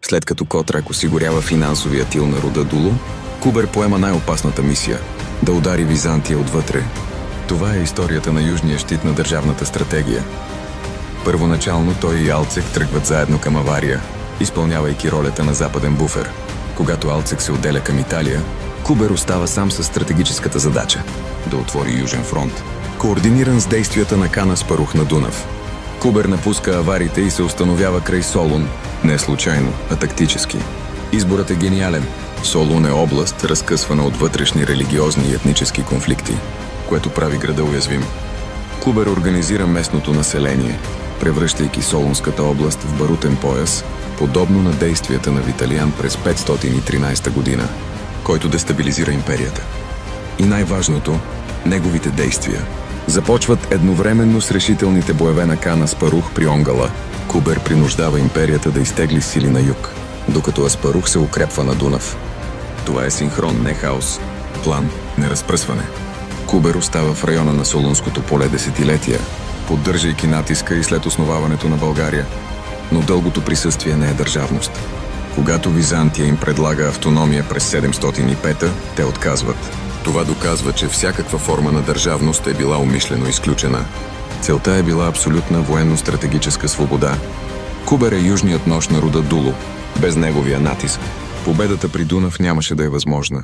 След като Котрак осигурява финансовия тил на рода Дулу, Кубер поема най-опасната мисия – да удари Византия отвътре. Това е историята на южния щит на държавната стратегия. Първоначално той и Алцек тръгват заедно към Авария, изпълнявайки ролята на западен буфер. Когато Алцек се отделя към Италия, Кубер остава сам със стратегическата задача – да отвори Южен фронт, координиран с действията на Кан Аспарух на Дунав. Кубер напуска Аварите и се установява край Солун, не случайно, а тактически. Изборът е гениален. Солун е област, разкъсвана от вътрешни религиозни и етнически конфликти, което прави града уязвим. Кубер организира местното население, превръщайки Солунската област в барутен пояс, подобно на действията на Виталиан през 513 година, който дестабилизира империята. И най-важното – неговите действия. Започват едновременно с решителните боеве на Кан Аспарух при Онгала. Кубер принуждава империята да изтегли сили на юг, докато Аспарух се укрепва на Дунав. Това е синхрон, не хаос. План, не разпръсване. Кубер остава в района на Солунското поле десетилетия, поддържайки натиска и след основаването на България. Но дългото присъствие не е държавност. Когато Византия им предлага автономия през 705, те отказват. Това доказва, че всякаква форма на държавност е била умишлено изключена. Целта е била абсолютна военно-стратегическа свобода. Кубер е южният нож на рода Дулу. Без неговия натиск победата при Дунав нямаше да е възможна.